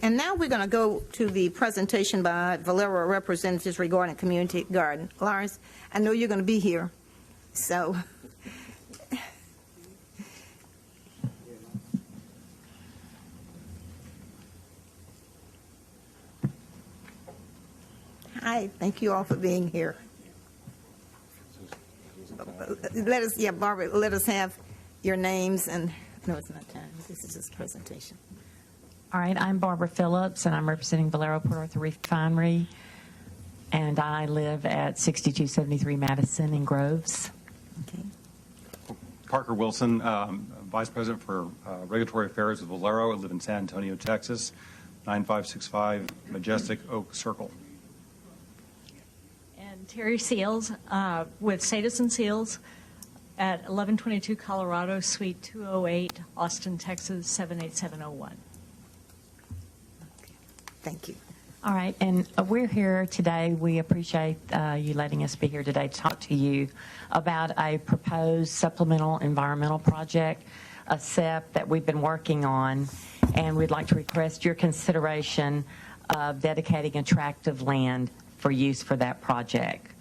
And now we're going to go to the presentation by Valero representatives regarding community garden. Lawrence, I know you're going to be here, so. Hi, thank you all for being here. Let us, Barbara, let us have your names and, no, it's not time. This is just presentation. All right, I'm Barbara Phillips, and I'm representing Valero Port Arthur Refinery, and I live at 6273 Madison in Groves. Okay. Parker Wilson, Vice President for Regulatory Affairs with Valero. I live in San Antonio, Texas, 9565 Majestic Oak Circle. And Terry Seals with Sadison Seals at 1122 Colorado, Suite 208, Austin, Texas, 78701. Thank you. All right, and we're here today. We appreciate you letting us be here today to talk to you about a proposed supplemental environmental project, a SEP that we've been working on, and we'd like to request your consideration of dedicating a tract of land for use for that project.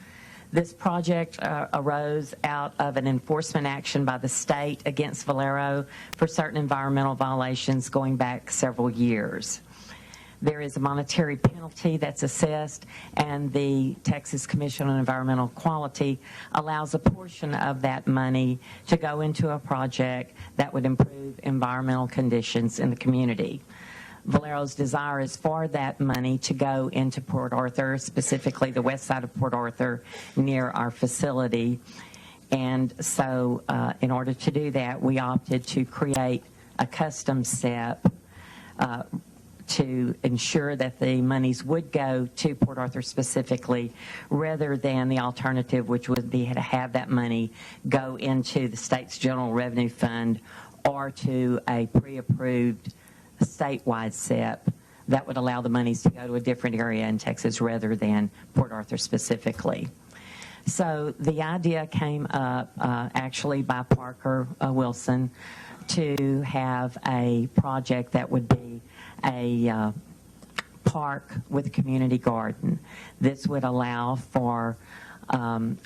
This project arose out of an enforcement action by the state against Valero for certain environmental violations going back several years. There is a monetary penalty that's assessed, and the Texas Commission on Environmental Quality allows a portion of that money to go into a project that would improve environmental conditions in the community. Valero's desire is for that money to go into Port Arthur, specifically the west side of Port Arthur near our facility. And so in order to do that, we opted to create a custom SEP to ensure that the monies would go to Port Arthur specifically, rather than the alternative, which would be to have that money go into the state's general revenue fund or to a pre-approved statewide SEP that would allow the monies to go to a different area in Texas rather than Port Arthur specifically. So the idea came up actually by Parker Wilson to have a project that would be a park with a community garden. This would allow for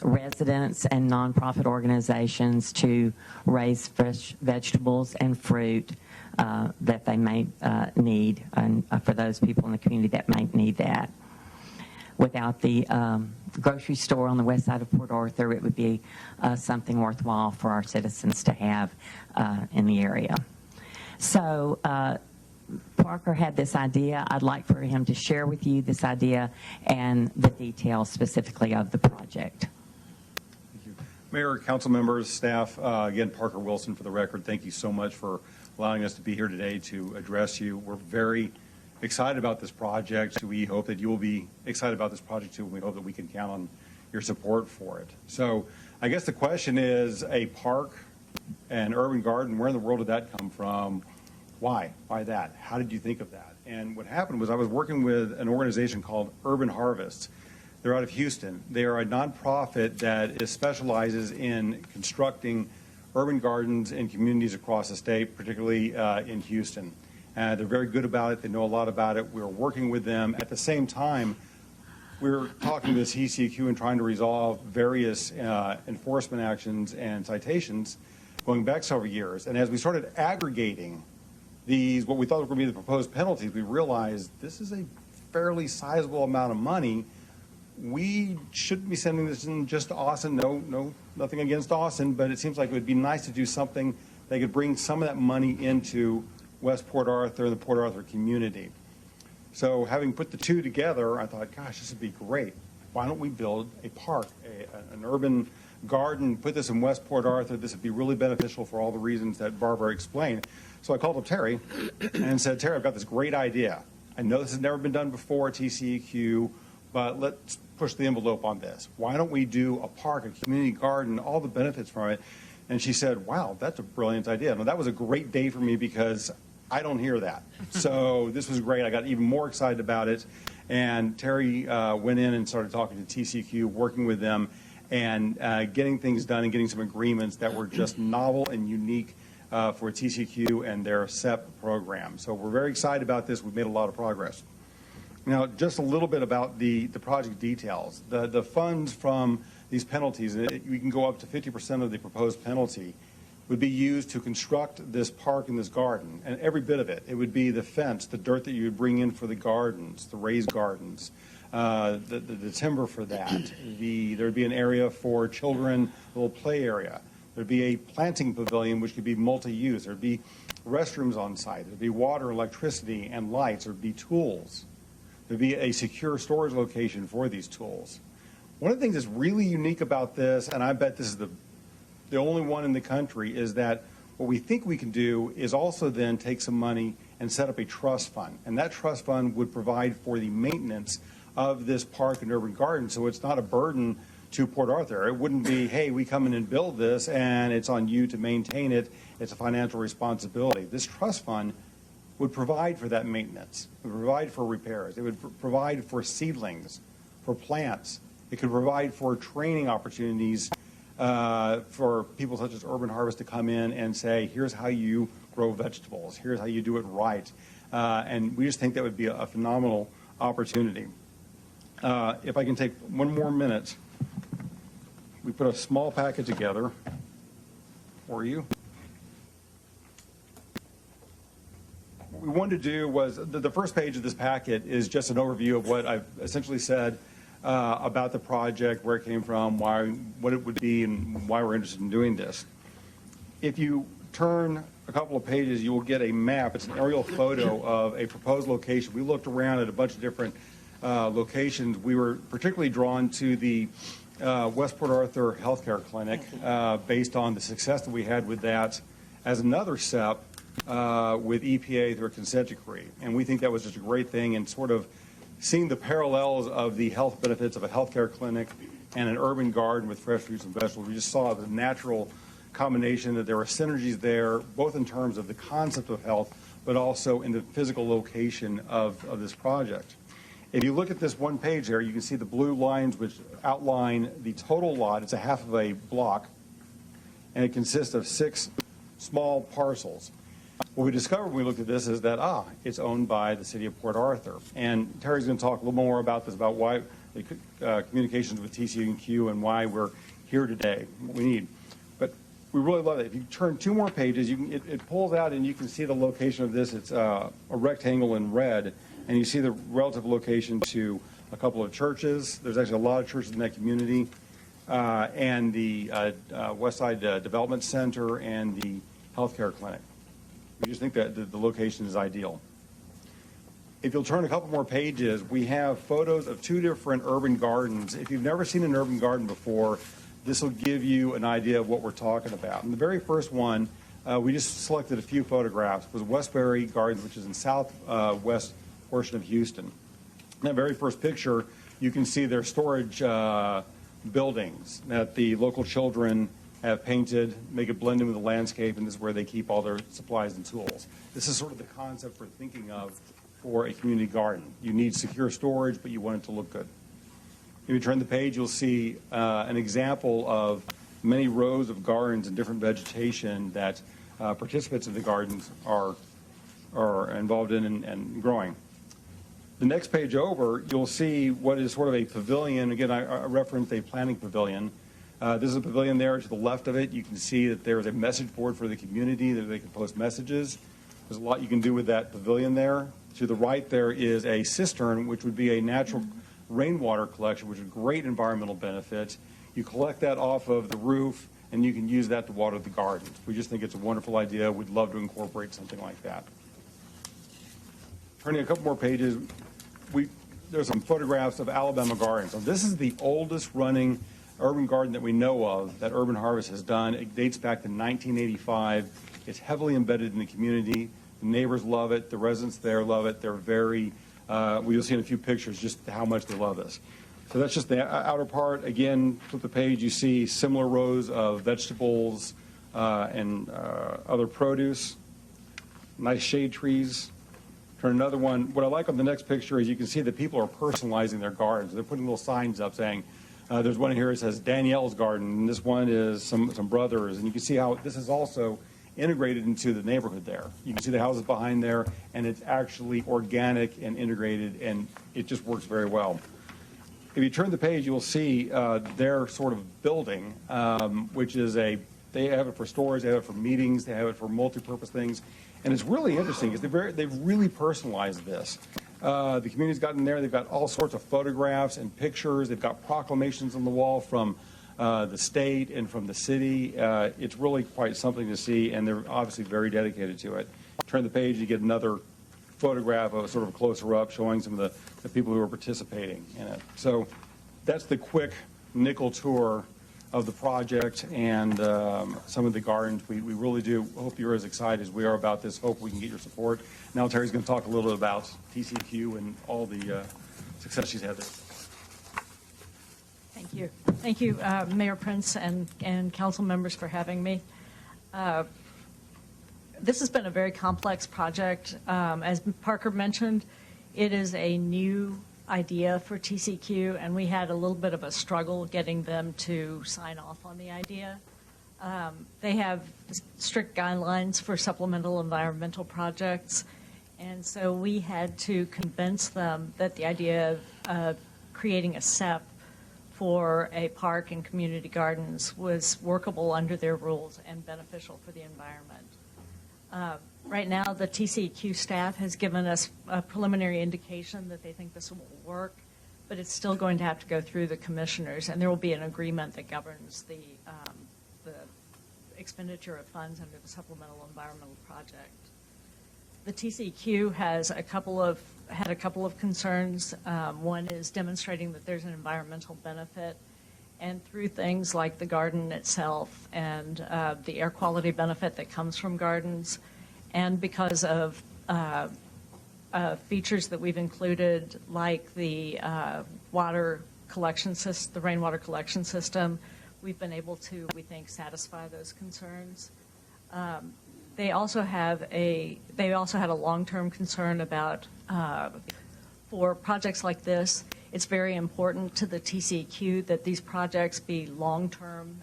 residents and nonprofit organizations to raise fresh vegetables and fruit that they may need, and for those people in the community that might need that. Without the grocery store on the west side of Port Arthur, it would be something worthwhile for our citizens to have in the area. So Parker had this idea. I'd like for him to share with you this idea and the details specifically of the project. Thank you. Mayor, council members, staff, again, Parker Wilson for the record, thank you so much for allowing us to be here today to address you. We're very excited about this project. We hope that you will be excited about this project too, and we hope that we can count on your support for it. So I guess the question is, a park and urban garden, where in the world did that come from? Why? Why that? How did you think of that? And what happened was I was working with an organization called Urban Harvest. They're out of Houston. They are a nonprofit that specializes in constructing urban gardens in communities across the state, particularly in Houston. They're very good about it. They know a lot about it. We're working with them. At the same time, we're talking to the TCEQ and trying to resolve various enforcement actions and citations going back several years. And as we started aggregating these, what we thought were going to be the proposed penalties, we realized this is a fairly sizable amount of money. We shouldn't be sending this in just to Austin. No, nothing against Austin, but it seems like it would be nice to do something that could bring some of that money into West Port Arthur, the Port Arthur community. So having put the two together, I thought, gosh, this would be great. Why don't we build a park, an urban garden, put this in West Port Arthur? This would be really beneficial for all the reasons that Barbara explained. So I called up Terry and said, Terry, I've got this great idea. I know this has never been done before at TCEQ, but let's push the envelope on this. Why don't we do a park, a community garden, all the benefits from it? And she said, wow, that's a brilliant idea. Now, that was a great day for me because I don't hear that. So this was great. I got even more excited about it. And Terry went in and started talking to TCEQ, working with them, and getting things done and getting some agreements that were just novel and unique for TCQ and their SEP program. So we're very excited about this. We've made a lot of progress. Now, just a little bit about the project details. The funds from these penalties, we can go up to 50% of the proposed penalty, would be used to construct this park and this garden, and every bit of it. It would be the fence, the dirt that you would bring in for the gardens, the raised gardens, the timber for that. There would be an area for children, a little play area. There would be a planting pavilion, which could be multi-use. There would be restrooms on site. There would be water, electricity, and lights. There would be tools. There would be a secure storage location for these tools. One of the things that's really unique about this, and I bet this is the only one in the country, is that what we think we can do is also then take some money and set up a trust fund. And that trust fund would provide for the maintenance of this park and urban garden, so it's not a burden to Port Arthur. It wouldn't be, hey, we come in and build this and it's on you to maintain it. It's a financial responsibility. This trust fund would provide for that maintenance. It would provide for repairs. It would provide for seedlings, for plants. It could provide for training opportunities for people such as Urban Harvest to come in and say, here's how you grow vegetables. Here's how you do it right. And we just think that would be a phenomenal opportunity. If I can take one more minute, we put a small packet together for you. What we wanted to do was, the first page of this packet is just an overview of what I've essentially said about the project, where it came from, what it would be, and why we're interested in doing this. If you turn a couple of pages, you will get a map. It's an aerial photo of a proposed location. We looked around at a bunch of different locations. We were particularly drawn to the West Port Arthur Healthcare Clinic based on the success that we had with that as another SEP with EPA through a consent decree. And we think that was just a great thing, and sort of seeing the parallels of the health benefits of a healthcare clinic and an urban garden with fresh fruits and vegetables. We just saw the natural combination, that there were synergies there, both in terms of the concept of health, but also in the physical location of this project. If you look at this one page there, you can see the blue lines which outline the total lot. It's a half of a block, and it consists of 6 small parcels. What we discovered when we looked at this is that, it's owned by the city of Port Arthur. And Terry's going to talk a little more about this, about why the communications with TCQ and why we're here today, what we need. But we really love it. If you turn 2 more pages, it pulls out and you can see the location of this. It's a rectangle in red, and you see the relative location to a couple of churches. There's actually a lot of churches in that community, and the Westside Development Center and the healthcare clinic. We just think that the location is ideal. If you'll turn a couple more pages, we have photos of 2 different urban gardens. If you've never seen an urban garden before, this will give you an idea of what we're talking about. And the very first one, we just selected a few photographs, was Westbury Gardens, which is in southwest portion of Houston. In that very first picture, you can see their storage buildings that the local children have painted, make it blend in with the landscape, and this is where they keep all their supplies and tools. This is sort of the concept we're thinking of for a community garden. You need secure storage, but you want it to look good. If you turn the page, you'll see an example of many rows of gardens and different vegetation that participants in the gardens are involved in and growing. The next page over, you'll see what is sort of a pavilion. Again, I referenced a planning pavilion. This is a pavilion there to the left of it. You can see that there's a message board for the community that they can post messages. There's a lot you can do with that pavilion there. To the right there is a cistern, which would be a natural rainwater collection, which is a great environmental benefit. You collect that off of the roof, and you can use that to water the gardens. We just think it's a wonderful idea. We'd love to incorporate something like that. Turning a couple more pages, there's some photographs of Alabama Gardens. So this is the oldest running urban garden that we know of that Urban Harvest has done. It dates back to 1985. It's heavily embedded in the community. The neighbors love it. The residents there love it. They're very, you'll see in a few pictures just how much they love this. So that's just the outer part. Again, flip the page, you see similar rows of vegetables and other produce. Nice shade trees. Turn another one. What I like on the next picture is you can see that people are personalizing their gardens. They're putting little signs up saying, there's one here that says Danielle's garden, and this one is some brothers. And you can see how this is also integrated into the neighborhood there. You can see the houses behind there, and it's actually organic and integrated, and it just works very well. If you turn the page, you will see their sort of building, which is they have it for stores, they have it for meetings, they have it for multi-purpose things. And it's really interesting because they've really personalized this. The community's gotten there, they've got all sorts of photographs and pictures, they've got proclamations on the wall from the state and from the city. It's really quite something to see, and they're obviously very dedicated to it. Turn the page, you get another photograph of sort of a closer up showing some of the people who are participating in it. So that's the quick nickel tour of the project and some of the gardens. We really do hope you're as excited as we are about this. Hope we can get your support. Now Terry's going to talk a little bit about TCQ and all the success she's had there. Thank you. Thank you, Mayor Prince and council members for having me. This has been a very complex project. As Parker mentioned, it is a new idea for TCQ, and we had a little bit of a struggle getting them to sign off on the idea. They have strict guidelines for supplemental environmental projects, and so we had to convince them that the idea of creating a SEP for a park and community gardens was workable under their rules and beneficial for the environment. Right now, the TCEQ staff has given us a preliminary indication that they think this will work, but it's still going to have to go through the commissioners, and there will be an agreement that governs the expenditure of funds under the supplemental environmental project. The TCEQ has had a couple of concerns. One is demonstrating that there's an environmental benefit, and through things like the garden itself and the air quality benefit that comes from gardens, and because of features that we've included, like the water collection system, the rainwater collection system, we've been able to, we think, satisfy those concerns. They also had a long-term concern about for projects like this. It's very important to the TCEQ that these projects be long-term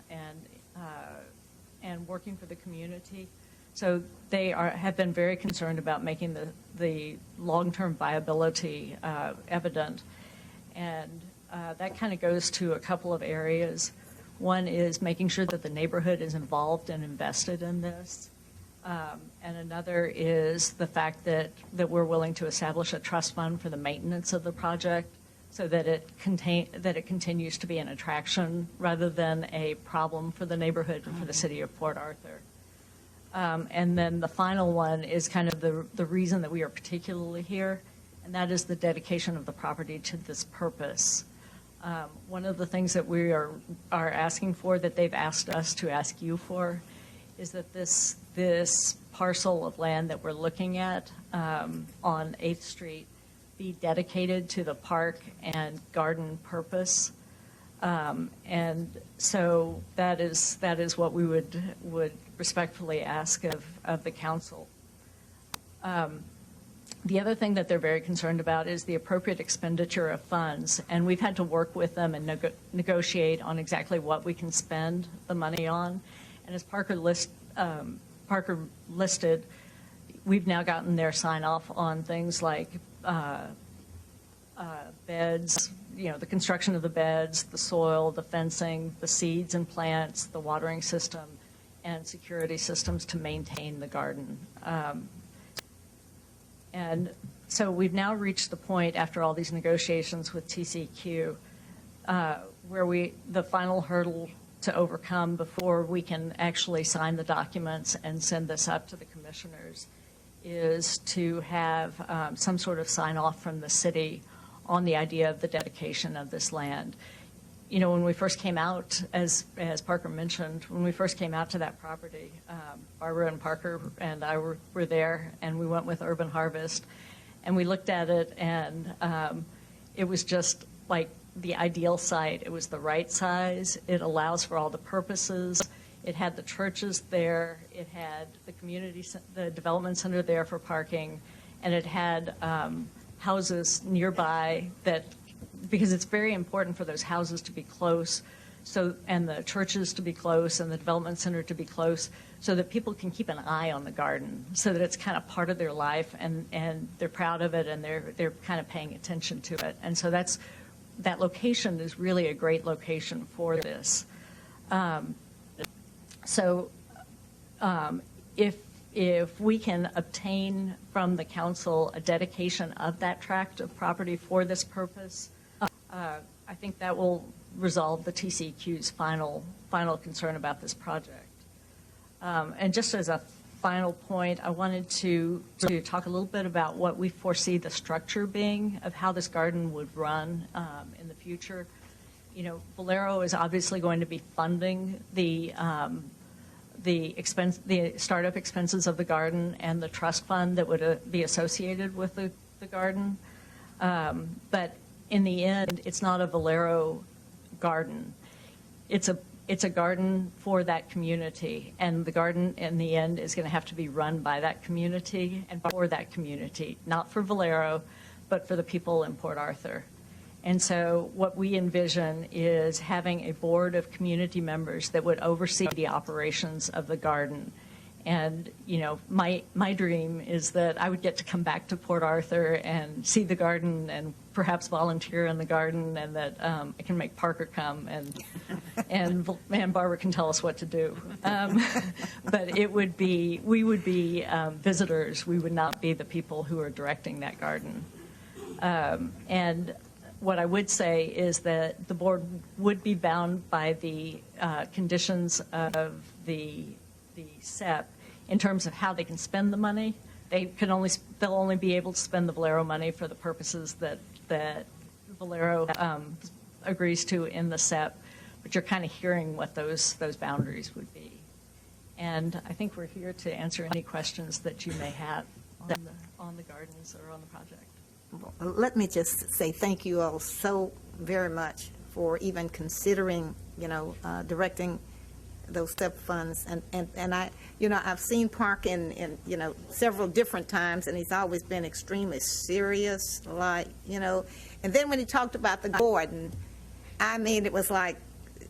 and working for the community. So they have been very concerned about making the long-term viability evident. And that kind of goes to a couple of areas. One is making sure that the neighborhood is involved and invested in this. And another is the fact that we're willing to establish a trust fund for the maintenance of the project, so that it continues to be an attraction rather than a problem for the neighborhood and for the city of Port Arthur. And then the final one is kind of the reason that we are particularly here, and that is the dedication of the property to this purpose. One of the things that we are asking for, that they've asked us to ask you for, is that this parcel of land that we're looking at on 8th Street be dedicated to the park and garden purpose. And so that is what we would respectfully ask of the council. The other thing that they're very concerned about is the appropriate expenditure of funds, and we've had to work with them and negotiate on exactly what we can spend the money on. And as Parker listed, we've now gotten their sign off on things like beds, the construction of the beds, the soil, the fencing, the seeds and plants, the watering system, and security systems to maintain the garden. And so we've now reached the point, after all these negotiations with TCEQ, where the final hurdle to overcome before we can actually sign the documents and send this up to the commissioners is to have some sort of sign off from the city on the idea of the dedication of this land. When we first came out, as Parker mentioned, when we first came out to that property, Barbara and Parker and I were there, and we went with Urban Harvest, and we looked at it, and it was just like the ideal site. It was the right size. It allows for all the purposes. It had the churches there. It had the development center there for parking, and it had houses nearby because it's very important for those houses to be close and the churches to be close and the development center to be close, so that people can keep an eye on the garden, so that it's kind of part of their life, and they're proud of it, and they're kind of paying attention to it. And so that location is really a great location for this. If we can obtain from the council a dedication of that tract of property for this purpose, I think that will resolve the TCEQ's final concern about this project. And just as a final point, I wanted to talk a little bit about what we foresee the structure being of how this garden would run in the future. You know, Valero is obviously going to be funding the startup expenses of the garden and the trust fund that would be associated with the garden. But in the end, it's not a Valero garden. It's a garden for that community, and the garden in the end is going to have to be run by that community and for that community, not for Valero, but for the people in Port Arthur. And so what we envision is having a board of community members that would oversee the operations of the garden. And, you know, my dream is that I would get to come back to Port Arthur and see the garden and perhaps volunteer in the garden, and that I can make Parker come and Barbara can tell us what to do. But we would be visitors. We would not be the people who are directing that garden. And what I would say is that the board would be bound by the conditions of the SEP in terms of how they can spend the money. They'll only be able to spend the Valero money for the purposes that Valero agrees to in the SEP, but you're kind of hearing what those boundaries would be. And I think we're here to answer any questions that you may have on the gardens or on the project. Let me just say thank you all so very much for even considering, directing those STEP funds. And I, I've seen Park in several different times, and he's always been extremely serious, and then when he talked about the garden, I mean, it was like,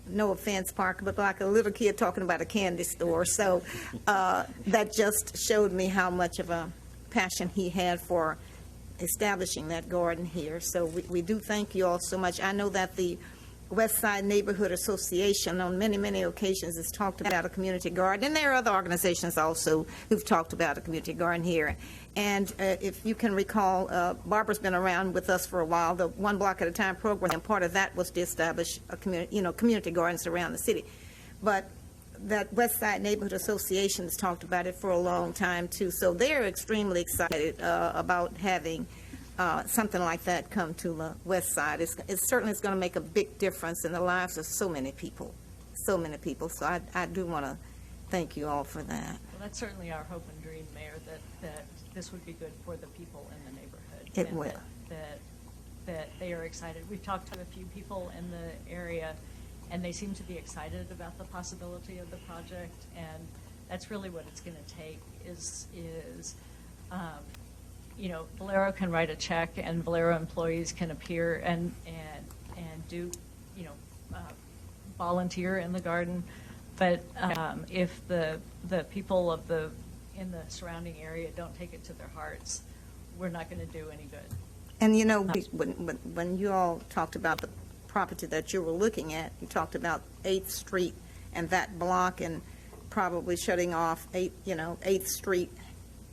no offense, Parker, but like a little kid talking about a candy store. So that just showed me how much of a passion he had for establishing that garden here. So we do thank you all so much. I know that the West Side Neighborhood Association on many, many occasions has talked about a community garden, and there are other organizations also who've talked about a community garden here. And if you can recall, Barbara's been around with us for a while. The One Block at a Time program, and part of that was to establish a community gardens around the city. But that West Side Neighborhood Association has talked about it for a long time too. So they're extremely excited about having something like that come to the West Side. It certainly is going to make a big difference in the lives of so many people, So I do want to thank you all for that. Well, that's certainly our hope and dream, Mayor, that this would be good for the people in the neighborhood. It will. That they are excited. We've talked to a few people in the area, and they seem to be excited about the possibility of the project, and that's really what it's going to take is Valero can write a check, and Valero employees can appear and do, volunteer in the garden. But if the people in the surrounding area don't take it to their hearts, we're not going to do any good. And when you all talked about the property that you were looking at, you talked about 8th Street and that block, and probably shutting off 8th Street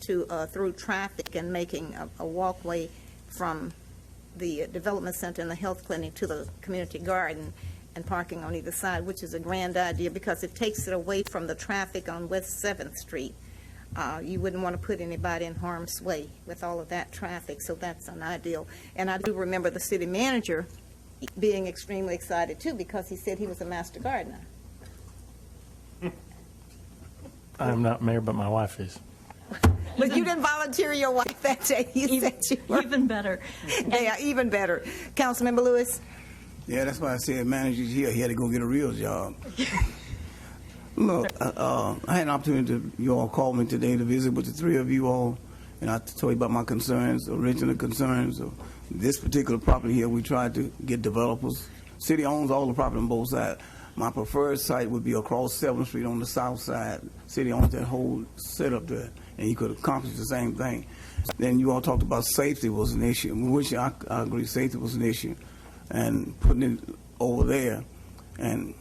to through traffic and making a walkway from the development center and the health clinic to the community garden and parking on either side, which is a grand idea because it takes it away from the traffic on West 7th Street. You wouldn't want to put anybody in harm's way with all of that traffic, so that's an ideal. And I do remember the city manager being extremely excited too because he said he was a master gardener. I'm not mayor, but my wife is. But you didn't volunteer your wife that day. You said you were. Even better. Yeah, even better. Councilmember Lewis? Yeah, that's why I said manager's here. He had to go get a real job. Look, I had an opportunity you all called me today to visit with the three of you all, and I told you about my concerns, original concerns of this particular property here. We tried to get developers. City owns all the property on both sides. My preferred site would be across 7th Street on the south side. City owns that whole setup there, and you could accomplish the same thing. Then you all talked about safety was an issue, which I agree safety was an issue, and putting it over there. And,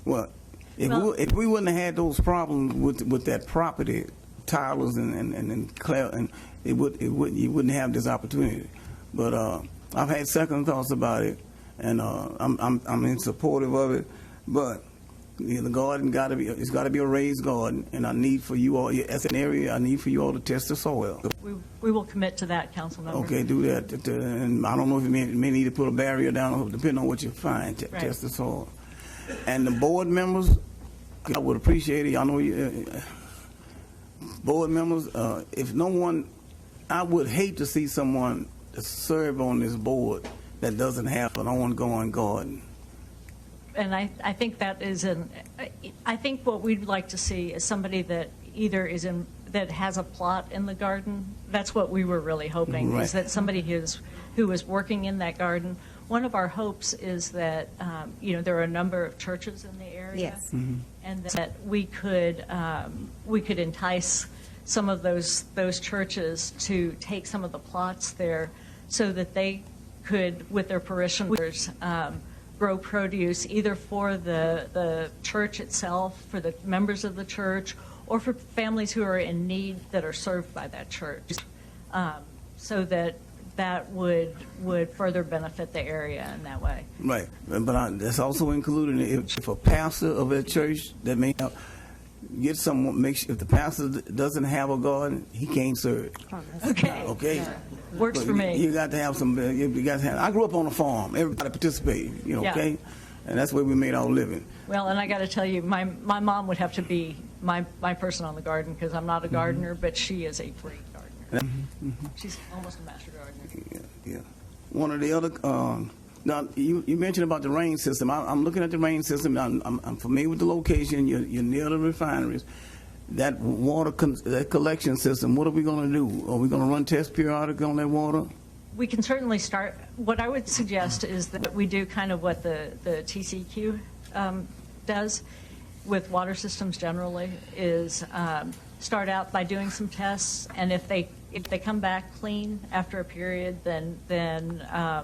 well, if we wouldn't have had those problems with that property, Tyler's and Claire, and you wouldn't have this opportunity. But I've had second thoughts about it, and I'm in supportive of it. But the garden it's got to be a raised garden, and I need for you all as an area. I need for you all to test the soil. We will commit to that, Councilmember. Okay, do that. And I don't know if you may need to put a barrier down, depending on what you find. Right. Test the soil. And the board members, I would appreciate it. I know you, board members. If no one, I would hate to see someone serve on this board that doesn't have an ongoing garden. And I think that is I think what we'd like to see is somebody that either that has a plot in the garden. That's what we were really hoping, Right. is that somebody who is working in that garden. One of our hopes is that, there are a number of churches in the area. Yes. And that we could entice some of those churches to take some of the plots there so that they could, with their parishioners, grow produce either for the church itself, for the members of the church, or for families who are in need that are served by that church, so that would further benefit the area in that way. Right, but that's also included if a pastor of a church that may get someone, make sure if the pastor doesn't have a garden, he can't serve. Okay. Okay. Works But for me. You got to have some. You got to have. I grew up on a farm. Everybody participated. Yeah. Okay, and that's where we made our living. Well, and I got to tell you, my mom would have to be my person on the garden because I'm not a gardener, but she is a great gardener. She's almost a master gardener. Yeah. One of the other. Now you mentioned about the rain system. I'm looking at the rain system. I'm familiar with the location. You're near the refineries. That water that collection system. What are we going to do? Are we going to run tests periodically on that water? We can certainly start. What I would suggest is that we do kind of what the TCEQ does with water systems generally, is start out by doing some tests, and if they come back clean after a period, then I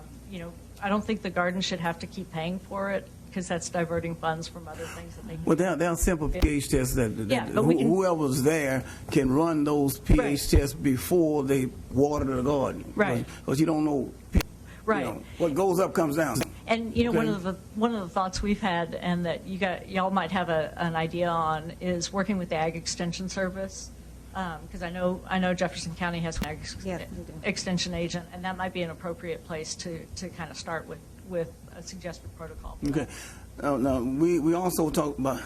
don't think the garden should have to keep paying for it, because that's diverting funds from other things that they can. Well, there are simple pH tests that but we can, whoever's there can run those pH tests before they water the garden. Right. Because you don't know. Right. What goes up comes down. And Okay. one of the thoughts we've had, and that y'all might have an idea on, is working with the Ag Extension Service, because I know Jefferson County has an Ag Yes, we do. Extension agent, and that might be an appropriate place to kind of start with a suggested protocol. for Okay. that. Now we also talked about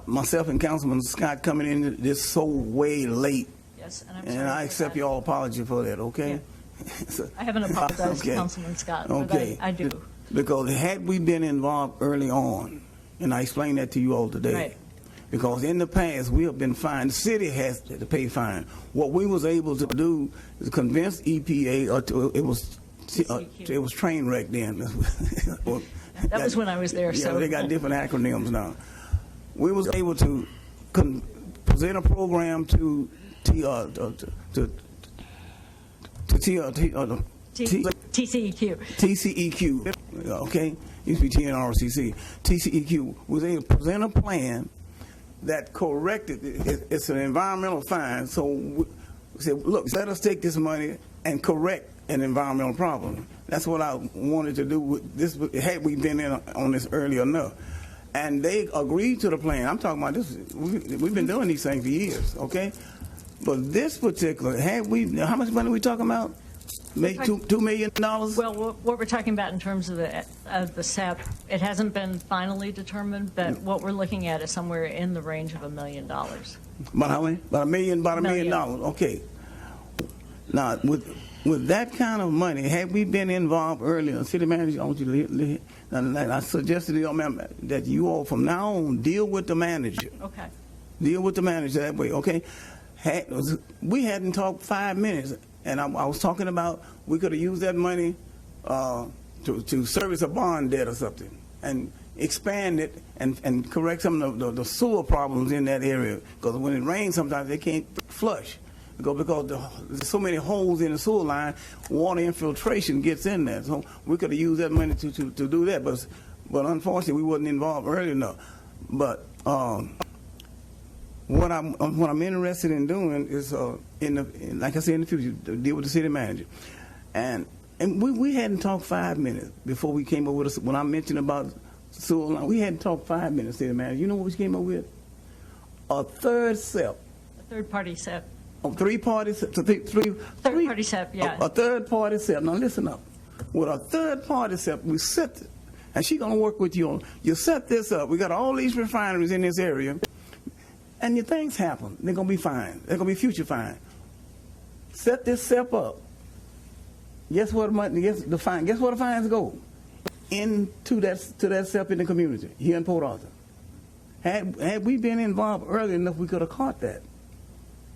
myself and Councilman Scott coming in this so way late, Yes, and I'm and sorry I for accept that. your apology for that. Okay. I haven't apologized to Okay. Councilman Scott, Okay. but I do. Because had we been involved early on, and I explained that to you all today, Right. because in the past we have been fined. The city has to pay fine. What we was able to do is convince EPA, it was train wreck then. That was when I was there. Yeah, So they got different acronyms now. We was able to present a program to TCEQ. TCEQ, okay? Used to be TNRCC. TCEQ was able to present a plan that corrected, it's an environmental fine, so we said, look, let us take this money and correct an environmental problem. That's what I wanted to do with this, had we been in on this early enough. And they agreed to the plan. I'm talking about this, we've been doing these things for years, okay? But this particular, how much money are we talking about? Make $2 million? Well, what we're talking about in terms of the SEP, it hasn't been finally determined, but what we're looking at is somewhere in the range of $1 million. About how many? About $1 million. Okay. Now, with that kind of money, had we been involved earlier, City Manager, I want you to, I suggested to you that you all from now on deal with the manager. Okay. Deal with the manager that way, okay? We hadn't talked 5 minutes, and I was talking about we could have used that money to service a bond debt or something. And expand it and correct some of the sewer problems in that area. Because when it rains, sometimes they can't flush. Because there's so many holes in the sewer line, water infiltration gets in there. So we could have used that money to do that. But unfortunately, we wasn't involved early enough. But what I'm interested in doing is, like I said, in the future, to deal with the city manager. And we hadn't talked 5 minutes before we came up with when I mentioned about sewer line. We hadn't talked 5 minutes, city manager. You know what we came up with? A third SEP. A third-party SEP. Three parties, Third-party SEP, yeah. A third-party SEP. Now listen up. With a third-party SEP, we set, and she's gonna work with you on. You set this up. We got all these refineries in this area, and your things happen. They're gonna be fine. They're gonna be future fine. Set this SEP up. Guess where the fines go? Into that SEP in the community here in Port Arthur. Had we been involved early enough, we could have caught that.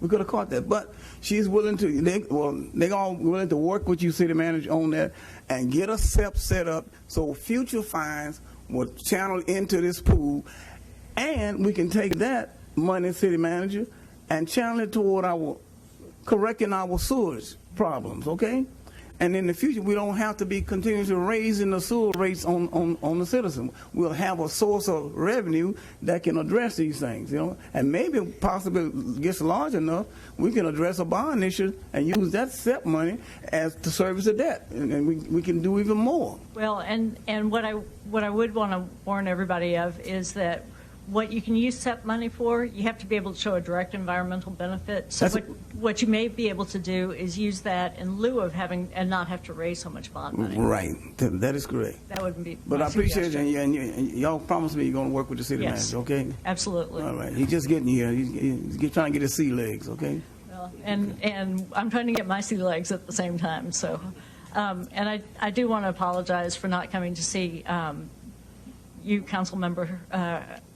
We could have caught that, but she's willing to. They're all willing to work with you, city manager, on that and get a SEP set up so future fines will channel into this pool, and we can take that money, city manager, and channel it toward correcting our sewage problems. Okay. And in the future, we don't have to be continuously raising the sewer rates on the citizen. We'll have a source of revenue that can address these things, And maybe possibly gets large enough, we can address a bond issue and use that SEP money to service the debt, and we can do even more. Well, and what I would want to warn everybody of is that what you can use SEP money for, you have to be able to show a direct environmental benefit. So what you may be able to do is use that in lieu of having and not have to raise so much bond money. Right, that is correct. That would be. But I appreciate it, and y'all promised me you're going to work with the city manager, okay? Absolutely. All right, he's just getting here. He's trying to get his sea legs, okay? Well, and I'm trying to get my sea legs at the same time. So, and I do want to apologize for not coming to see you, council member.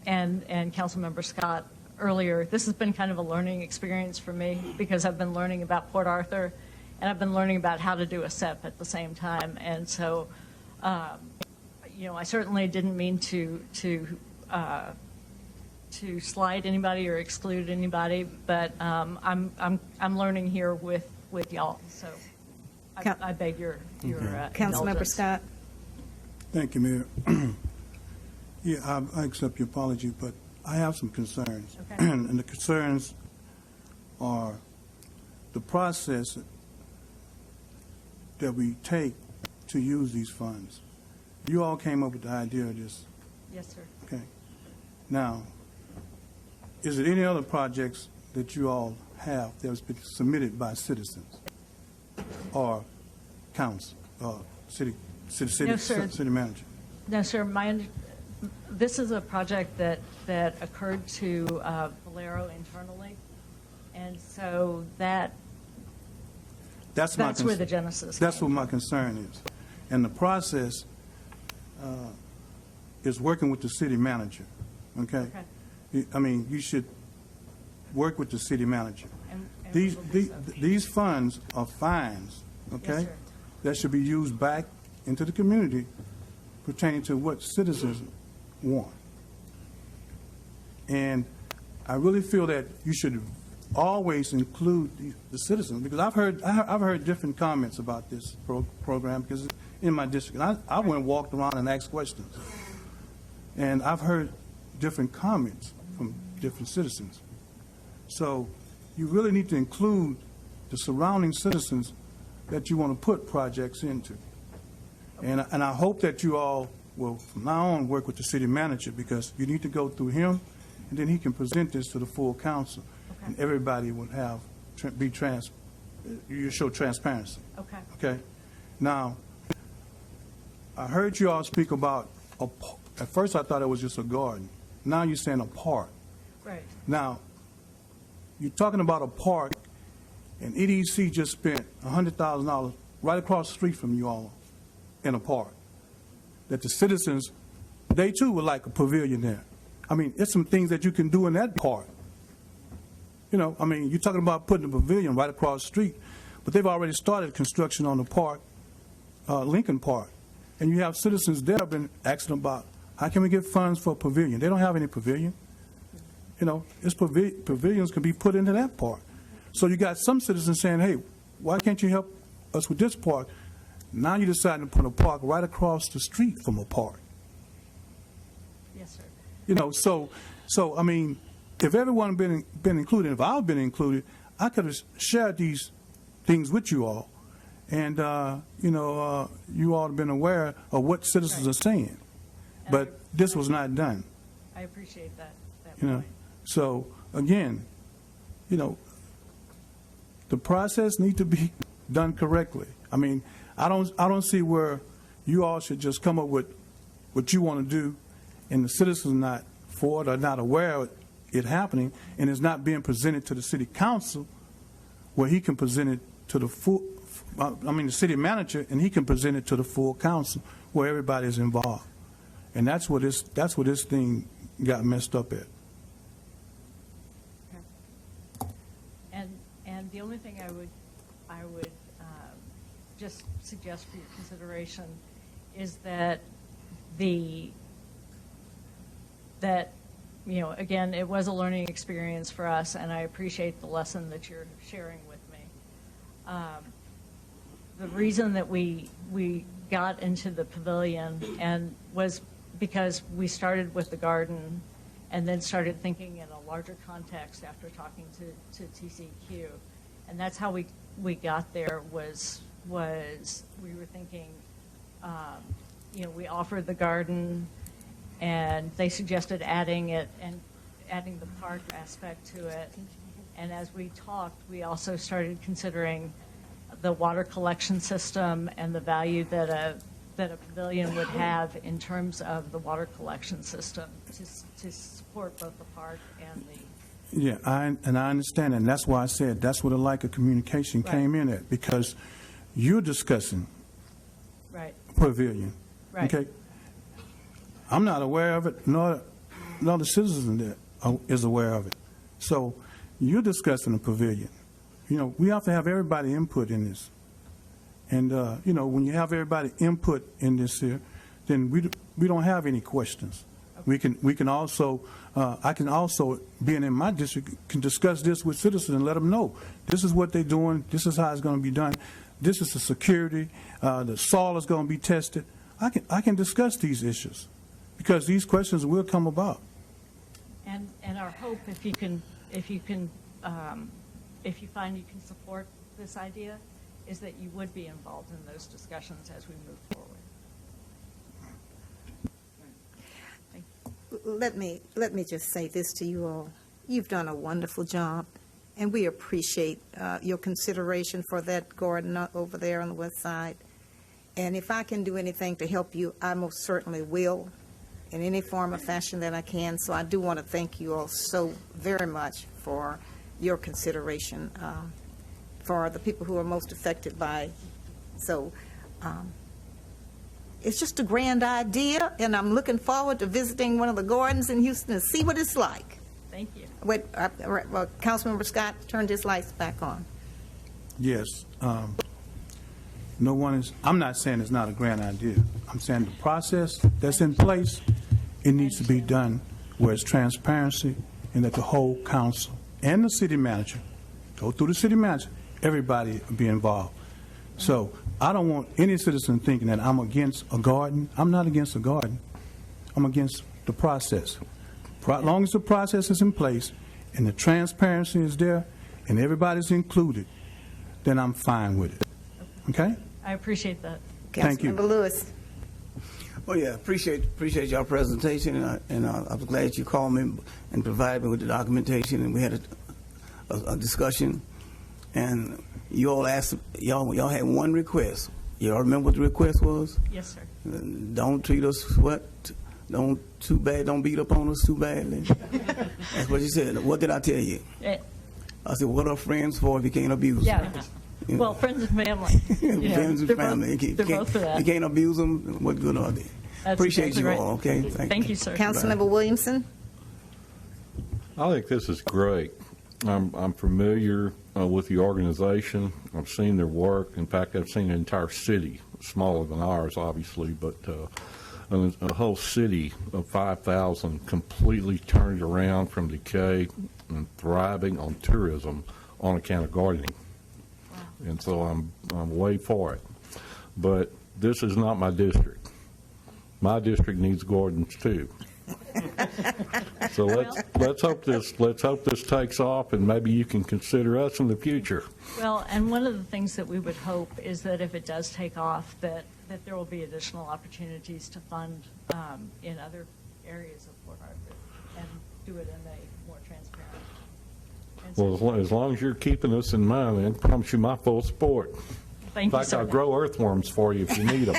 And Councilmember Scott earlier. This has been kind of a learning experience for me because I've been learning about Port Arthur and I've been learning about how to do a SEP at the same time. And so, I certainly didn't mean to slide anybody or exclude anybody, but I'm learning here with y'all. So I beg your Councilmember indulgence. Scott. Thank you, Mayor. Yeah, I accept your apology, but I have some concerns. Okay. And the concerns are the process that we take to use these funds. You all came up with the idea of this. Yes, sir. Okay. Now, is there any other projects that you all have that has been submitted by citizens or council, city No, sir. city manager? No, sir. This is a project that occurred to Valero internally, and so that's where the genesis. That's came what my concern is, and the process is working with the city manager. Okay. I mean, you should work with the city manager. And These funds are fines. Okay. Yes, sir. That should be used back into the community pertaining to what citizens want. And I really feel that you should always include the citizens, because I've heard different comments about this program because it's in my district. And I went and walked around and asked questions, and I've heard different comments from different citizens. So you really need to include the surrounding citizens that you want to put projects into. And I hope that you all will from now on work with the city manager, because you need to go through him, and then he can present this to the full council, and everybody would you show transparency. Okay. Okay. Now, I heard you all speak about at first I thought it was just a garden. Now you're saying a park. Right. Now, you're talking about a park, and EDC just spent $100,000 right across the street from you all in a park, that the citizens, they too would like a pavilion there. I mean, it's some things that you can do in that park. I mean, you're talking about putting a pavilion right across the street, but they've already started construction on the park, Lincoln Park. And you have citizens there have been asking about How can we get funds for a pavilion? They don't have any pavilion. You know, it's pavilions can be put into that park. So you got some citizens saying, hey, why can't you help us with this park? Now you decide to put a park right across the street from a park. Yes, sir. You know, so I mean, if everyone been included, if I've been included, I could have shared these things with you all, and you all have been aware of what citizens are saying, but this was not done. I appreciate that You know, point. so again, the process needs to be done correctly. I mean, I don't see where you all should just come up with what you want to do, and the citizens are not for it or not aware of it happening, and it's not being presented to the city council, where he can present it to the the city manager, and he can present it to the full council, where everybody is involved, and that's where this thing got messed up at. And the only thing I would just suggest for your consideration is that again, it was a learning experience for us, and I appreciate the lesson that you're sharing with me. The reason that we got into the pavilion and was because we started with the garden and then started thinking in a larger context after talking to TCQ. And that's how we got there was we were thinking, we offered the garden, and they suggested adding it and adding the park aspect to it. And as we talked, we also started considering the water collection system and the value that a pavilion would have in terms of the water collection system to support both the park and the. Yeah, I understand, and that's why I said that's where the lack of communication came in at, because you're discussing pavilion. Right. Okay. I'm not aware of it, nor the citizens that is aware of it. So you're discussing a pavilion. We have to have everybody input in this. And, when you have everybody input in this here, then we don't have any questions. Okay. We can also, I can also, being in my district, can discuss this with citizens and let them know this is what they're doing, this is how it's going to be done, this is the security, the soil is going to be tested. I can discuss these issues because these questions will come about. And our hope, if you find you can support this idea, is that you would be involved in those discussions as we move forward. Thank you. Let me just say this to you all. You've done a wonderful job, and we appreciate your consideration for that garden over there on the west side. And if I can do anything to help you, I most certainly will, in any form or fashion that I can. So I do want to thank you all so very much for your consideration for the people who are most affected by. So it's just a grand idea, and I'm looking forward to visiting one of the gardens in Houston to see what it's like. Thank you. Wait, well, Councilmember Scott turned his lights back on. Yes. I'm not saying it's not a grand idea. I'm saying the process that's in place, it needs to be done where it's transparency and that the whole council and the city manager, go through the city manager, everybody be involved. So I don't want any citizen thinking that I'm against a garden. I'm not against a garden. I'm against the process. As long as the process is in place and the transparency is there and everybody's included, then I'm fine with it. Okay? I appreciate that. Thank you. Councilmember Lewis. Well, yeah, appreciate your presentation, and I was glad you called me and provided me with the documentation, and we had a discussion, and you all asked, y'all had one request. You all remember what the request was? Yes, sir. Don't treat us don't beat up on us too badly. That's what you said. What did I tell you? I said, what are friends for if you can't abuse them? Yeah. Well, friends and family. Friends and family. They're both for that. You can't abuse them. What good are they? That's Appreciate exactly you right. all. Okay. Thank you, sir. Councilmember Williamson. I think this is great. I'm familiar with the organization. I've seen their work. In fact, I've seen an entire city, smaller than ours, obviously, but a whole city of 5,000 completely turned around from decay and thriving on tourism on account of gardening. And so I'm way for it. But this is not my district. My district needs gardens too. So let's hope this takes off, and maybe you can consider us in the future. Well, and one of the things that we would hope is that if it does take off, that there will be additional opportunities to fund in other areas of Port Arthur and do it in a more transparent. Well, as long as you're keeping us in mind, I promise you my full support. Thank In you, fact, sir. I'll grow earthworms for you if you need them.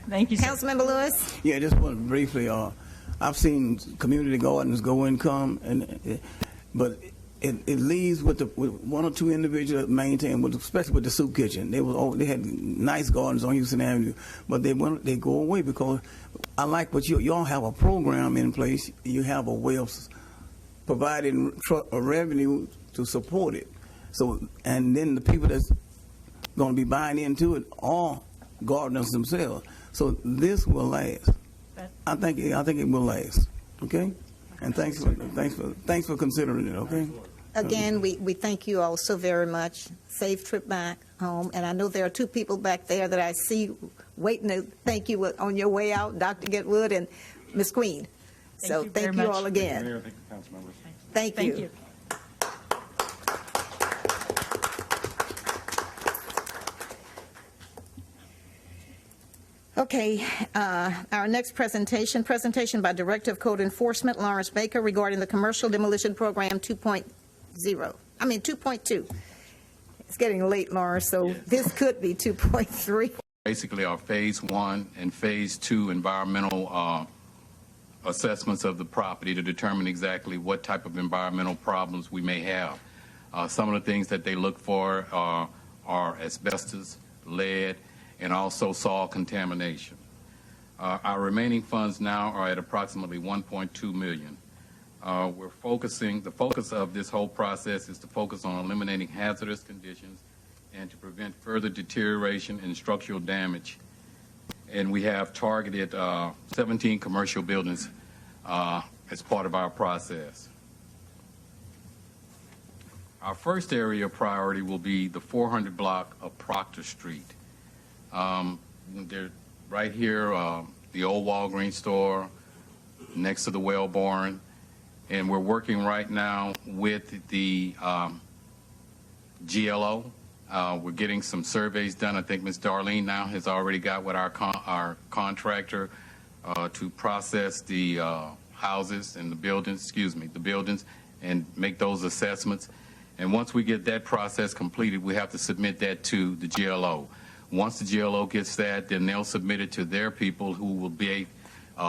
Thank you, sir. Councilmember Lewis? Yeah, just want briefly, I've seen community gardens go and come, but it leaves with one or two individuals that maintain, especially with the soup kitchen. They had nice gardens on Houston Avenue, but they go away because I like what y'all have a program in place. You have a way of providing a revenue to support it. So, and then the people that's going to be buying into it are gardeners themselves. So this will last. I think it will last. Okay, and thanks for considering it. Okay. Again, we thank you all so very much. Safe trip back home. And I know there are two people back there that I see waiting to thank you on your way out, Dr. Getwood and Ms. Queen. So thank you all again. Mayor, thank you, council members. Thank you. Thank you. Okay, our next presentation by Director of Code Enforcement, Lawrence Baker, regarding the Commercial Demolition Program 2.2. It's getting late, Lawrence, so this could be 2.3. Basically, our Phase 1 and Phase 2 environmental assessments of the property to determine exactly what type of environmental problems we may have. Some of the things that they look for are asbestos, lead, and also soil contamination. Our remaining funds now are at approximately $1.2 million. The focus of this whole process is to focus on eliminating hazardous conditions and to prevent further deterioration and structural damage. And we have targeted 17 commercial buildings as part of our process. Our first area of priority will be the 400 block of Proctor Street. They're right here, the old Walgreens store, next to the Wellborn, and we're working right now with the GLO. We're getting some surveys done. I think Ms. Darlene now has already got with our contractor to process the houses and the buildings, and make those assessments. And once we get that process completed, we have to submit that to the GLO. Once the GLO gets that, then they'll submit it to their people who will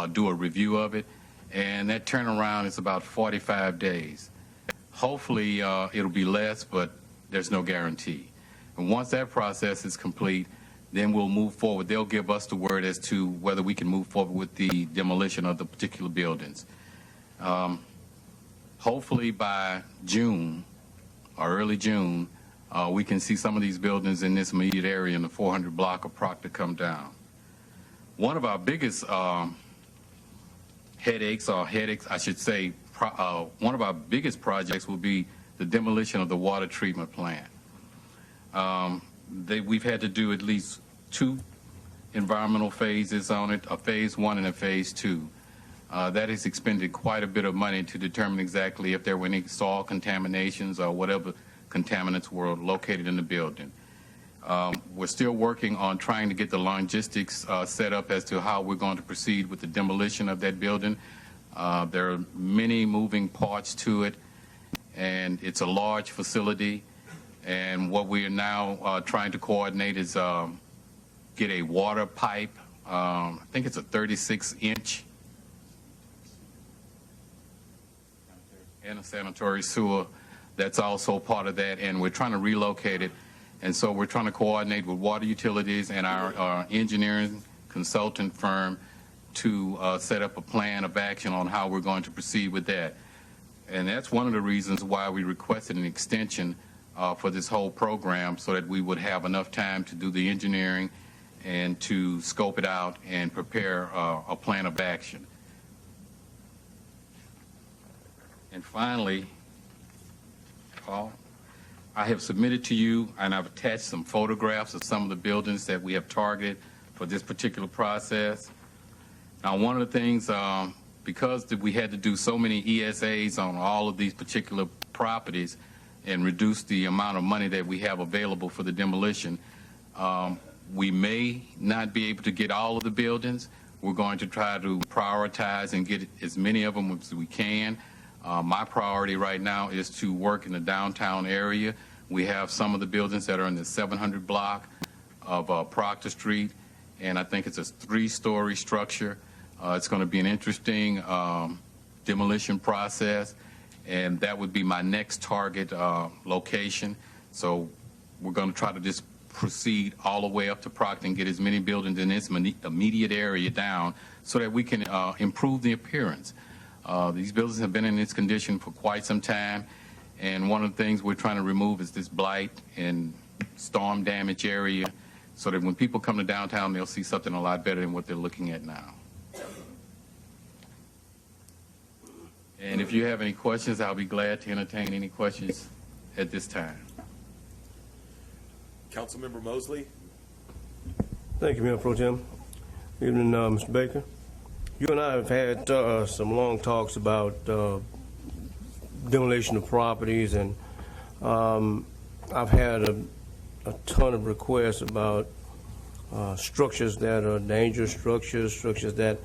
do a review of it. And that turnaround is about 45 days. Hopefully, it'll be less, but there's no guarantee. And once that process is complete, then we'll move forward. They'll give us the word as to whether we can move forward with the demolition of the particular buildings. Hopefully by June or early June, we can see some of these buildings in this immediate area in the 400 block of Proctor come down. One of our biggest headaches, I should say, one of our biggest projects will be the demolition of the water treatment plant. We've had to do at least 2 environmental phases on it, a Phase 1 and a Phase 2. That has expended quite a bit of money to determine exactly if there were any soil contaminations or whatever contaminants were located in the building. We're still working on trying to get the logistics set up as to how we're going to proceed with the demolition of that building. There are many moving parts to it, and it's a large facility. And what we are now trying to coordinate is get a water pipe. I think it's a 36-inch and a sanitary sewer. That's also part of that, and we're trying to relocate it. And so we're trying to coordinate with water utilities and our engineering consultant firm to set up a plan of action on how we're going to proceed with that. And that's one of the reasons why we requested an extension for this whole program, so that we would have enough time to do the engineering and to scope it out and prepare a plan of action. And finally, Paul, I have submitted to you, and I've attached some photographs of some of the buildings that we have targeted for this particular process. Now, one of the things, because we had to do so many ESAs on all of these particular properties and reduce the amount of money that we have available for the demolition, we may not be able to get all of the buildings. We're going to try to prioritize and get as many of them as we can. My priority right now is to work in the downtown area. We have some of the buildings that are in the 700 block of Proctor Street, and I think it's a 3-story structure. It's going to be an interesting demolition process, and that would be my next target location. So we're going to try to just proceed all the way up to Proctor and get as many buildings in this immediate area down so that we can improve the appearance. These buildings have been in this condition for quite some time, and one of the things we're trying to remove is this blight and storm damage area so that when people come to downtown, they'll see something a lot better than what they're looking at now. And if you have any questions, I'll be glad to entertain any questions at this time. Councilmember Mosley. Thank you, Mayor Pro Tem. Good evening, Mr. Baker. You and I have had some long talks about demolition of properties, and I've had a ton of requests about structures that are dangerous structures that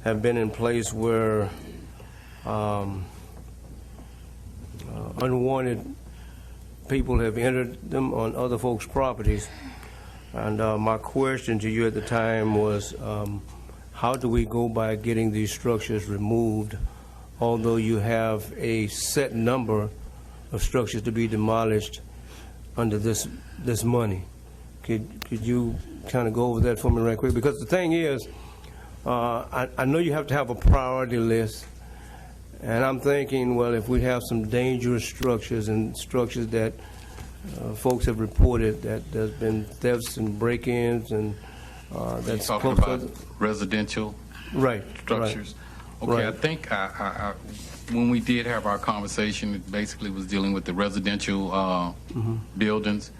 have been in place where unwanted people have entered them on other folks' properties. And my question to you at the time was, how do we go by getting these structures removed, although you have a set number of structures to be demolished under this money? Could you kind of go over that for me right quick? Because the thing is, I know you have to have a priority list, and I'm thinking, well, if we have some dangerous structures and structures that folks have reported that there's been thefts and break-ins and that's You're talking about residential structures. Right. Okay, Right. I think when we did have our conversation, it basically was dealing with the residential buildings.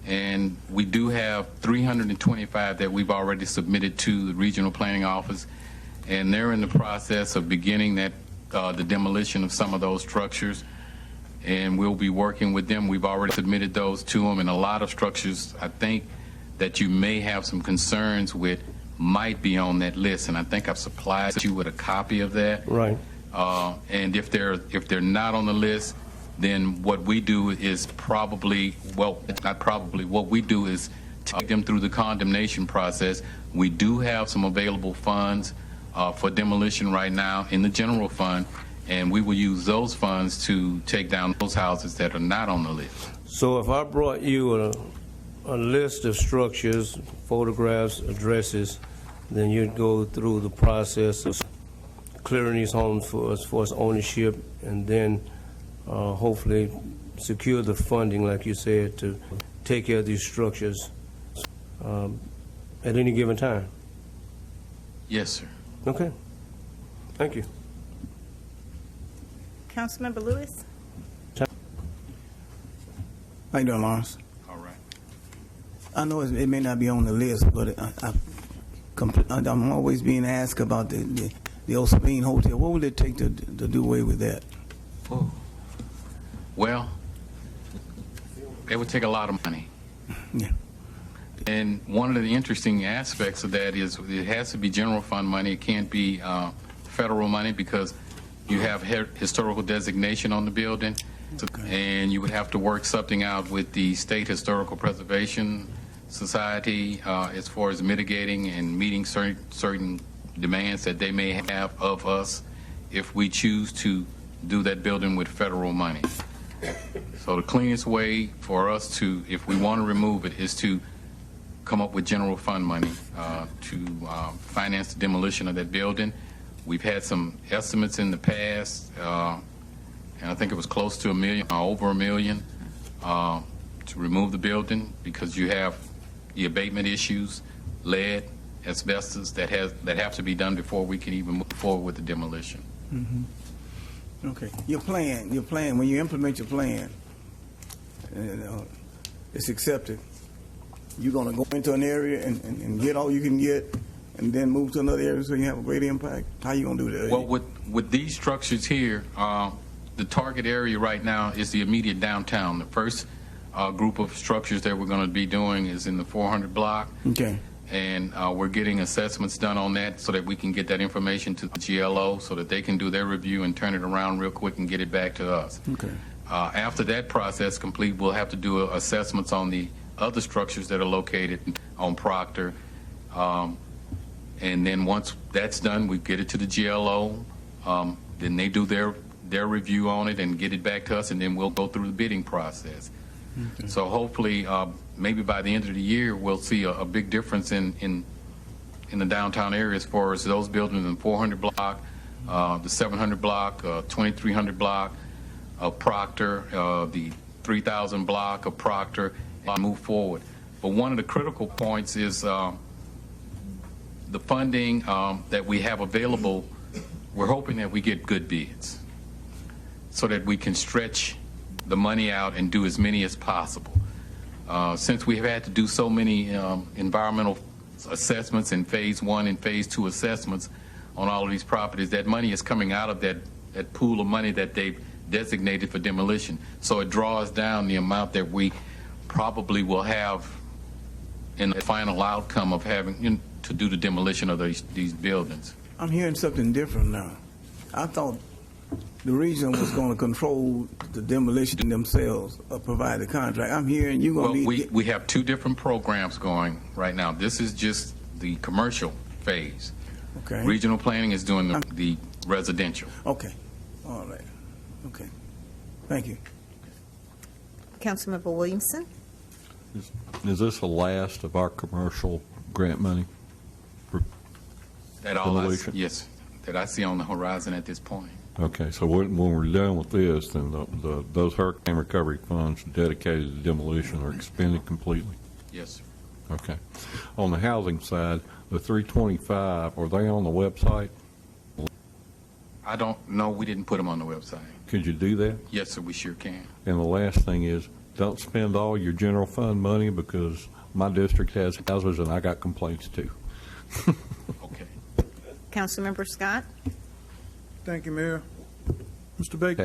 And we do have 325 that we've already submitted to the regional planning office. And they're in the process of beginning the demolition of some of those structures. And we'll be working with them. We've already submitted those to them. And a lot of structures, I think, that you may have some concerns with might be on that list. And I think I've supplied you with a copy of that. Right. And if they're not on the list, then what we do is what we do is take them through the condemnation process. We do have some available funds for demolition right now in the general fund, and we will use those funds to take down those houses that are not on the list. So if I brought you a list of structures, photographs, addresses, then you'd go through the process of clearing these homes for us, ownership, and then hopefully secure the funding, like you said, to take care of these structures at any given time. Yes, sir. Okay. Thank you. Councilmember Lewis? How you doing, Lawrence? All right. I know it may not be on the list, but I'm always being asked about the old Sabine Hotel. What would it take to do away with that? Oh. Well, it would take a lot of money. Yeah. And one of the interesting aspects of that is it has to be general fund money. It can't be federal money because you have historical designation on the building. Okay. And you would have to work something out with the State Historical Preservation Society as far as mitigating and meeting certain demands that they may have of us if we choose to do that building with federal money. So the cleanest way for us to, if we want to remove it, is to come up with general fund money to finance the demolition of that building. We've had some estimates in the past, and I think it was close to $1 million, over $1 million, to remove the building because you have the abatement issues, lead, asbestos that have to be done before we can even move forward with the demolition. Okay. Your plan, when you implement your plan, and it's accepted, you're going to go into an area and get all you can get and then move to another area so you have a great impact? How you going to do that? Well, with these structures here, the target area right now is the immediate downtown. The first group of structures that we're going to be doing is in the 400 block. Okay. And we're getting assessments done on that so that we can get that information to the GLO so that they can do their review and turn it around real quick and get it back to us. Okay. After that process complete, we'll have to do assessments on the other structures that are located on Proctor. And then once that's done, we get it to the GLO. Then they do their review on it and get it back to us, and then we'll go through the bidding process. Okay. So hopefully, maybe by the end of the year, we'll see a big difference in the downtown area as far as those buildings in the 400 block, the 700 block, 2300 block of Proctor, the 3000 block of Proctor, and move forward. But one of the critical points is the funding that we have available. We're hoping that we get good bids so that we can stretch the money out and do as many as possible. Since we have had to do so many environmental assessments in phase 1 and phase 2 assessments on all of these properties, that money is coming out of that pool of money that they've designated for demolition. So it draws down the amount that we probably will have in the final outcome of having to do the demolition of these buildings. I'm hearing something different now. I thought the region was going to control the demolition themselves or provide the contract. I'm hearing you're going to we have two different programs going right now. This is just the commercial phase. Okay. Regional planning is doing the residential. Okay. All right. Okay. Thank you. Councilmember Williamson? Is this the last of our commercial grant money? Yes, that I see on the horizon at this point. Okay, so when we're done with this, then those hurricane recovery funds dedicated to demolition are expended completely? Yes, sir. Okay. On the housing side, the 325, are they on the website? I don't know. We didn't put them on the website. Could you do that? Yes, sir, we sure can. And the last thing is, don't spend all your general fund money because my district has houses and I got complaints too. Okay. Councilmember Scott? Thank you, Mayor. Mr. Baker,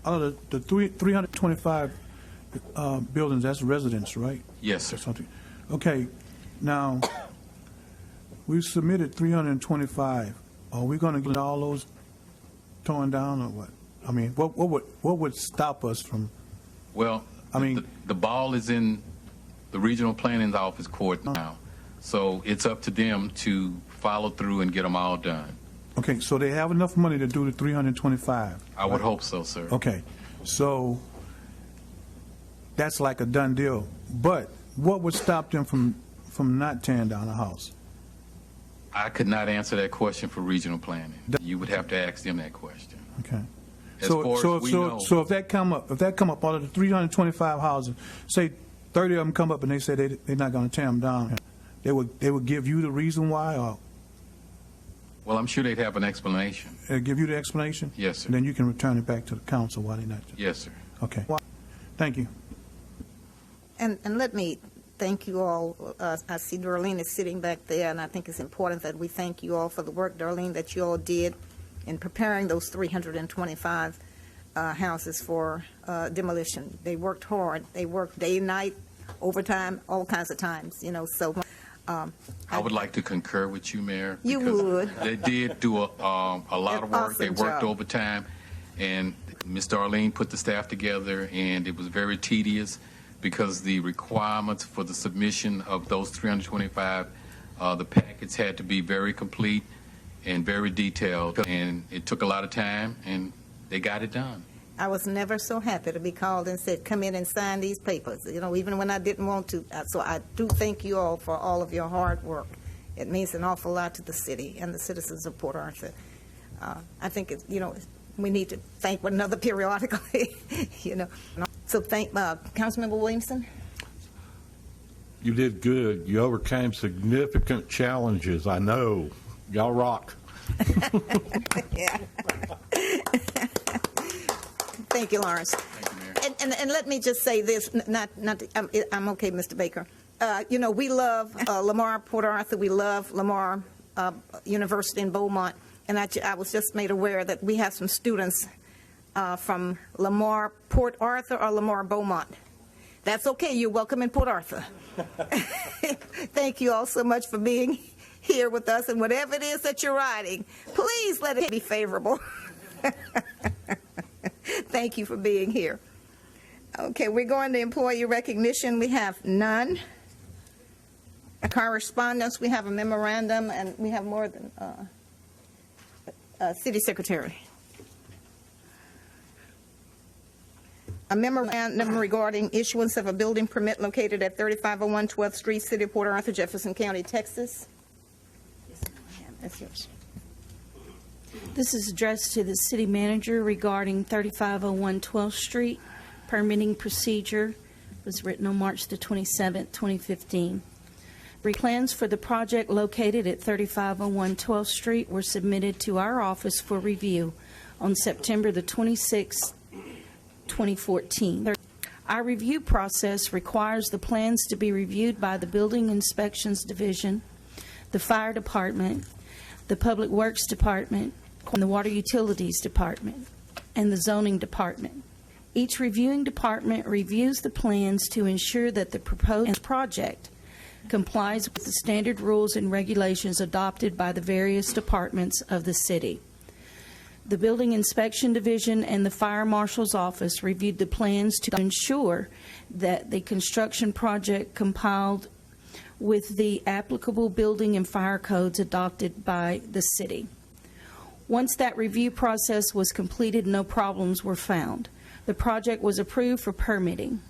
out of the 325 buildings, that's residents, right? Yes, sir. Something. Okay. Now, we submitted 325. Are we going to get all those torn down or what? I mean, what would stop us from? Well, I mean, the ball is in the regional planning office court now, so it's up to them to follow through and get them all done. Okay, so they have enough money to do the 325. I would hope so, sir. Okay, so that's like a done deal. But what would stop them from not tearing down a house? I could not answer that question for regional planning. You would have to ask them that question. Okay. So if that come up out of the 325 houses, say 30 of them come up and they say they're not going to tear them down, they would give you the reason why, or well, I'm sure they'd have an explanation. Give you the explanation? Yes, sir. And then you can return it back to the council why they're not. Yes, sir. Okay. Thank you. And let me thank you all. I see Darlene is sitting back there, and I think it's important that we thank you all for the work, Darlene, that you all did in preparing those 325 houses for demolition. They worked hard. They worked day and night, overtime, all kinds of times, so. I would like to concur with you, Mayor. You would. They did do a lot of work. Awesome They worked job. overtime, and Ms. Darlene put the staff together, and it was very tedious because the requirements for the submission of those 325, the packets had to be very complete and very detailed, and it took a lot of time, and they got it done. I was never so happy to be called and said, come in and sign these papers, even when I didn't want to. So I do thank you all for all of your hard work. It means an awful lot to the city and the citizens of Port Arthur. I think, we need to thank one another periodically, So thank Councilmember Williamson. You did good. You overcame significant challenges. I know. Y'all rock. Yeah. Thank you, Lawrence. Thank you, Mayor. And let me just say this, I'm okay, Mr. Baker. You know, we love Lamar Port Arthur. We love Lamar University in Beaumont. And I was just made aware that we have some students from Lamar Port Arthur or Lamar Beaumont. That's okay. You're welcome in Port Arthur. Thank you all so much for being here with us. And whatever it is that you're writing, please let it be favorable. Thank you for being here. Okay, we're going to employee recognition. We have none. Correspondence, we have a memorandum, and we have more than City Secretary. A memorandum regarding issuance of a building permit located at 3501 12th Street, City of Port Arthur, Jefferson County, Texas. That's yours. This is addressed to the city manager regarding 3501 12th Street. Permitting procedure was written on March the 27th, 2015. Plans for the project located at 3501 12th Street were submitted to our office for review on September the 26th, 2014. Our review process requires the plans to be reviewed by the Building Inspections Division, the Fire Department, the Public Works Department, and the Water Utilities Department, and the Zoning Department. Each reviewing department reviews the plans to ensure that the proposed project complies with the standard rules and regulations adopted by the various departments of the city. The Building Inspection Division and the Fire Marshal's Office reviewed the plans to ensure that the construction project complied with the applicable building and fire codes adopted by the city. Once that review process was completed, no problems were found. The project was approved for permitting.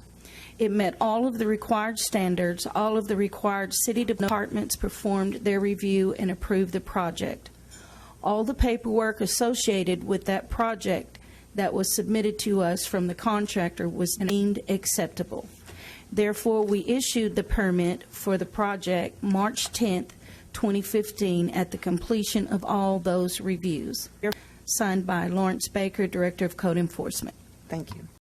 It met all of the required standards. All of the required city departments performed their review and approved the project. All the paperwork associated with that project that was submitted to us from the contractor was deemed acceptable. Therefore, we issued the permit for the project March 10th, 2015, at the completion of all those reviews. Signed by Lawrence Baker, Director of Code Enforcement. Thank you.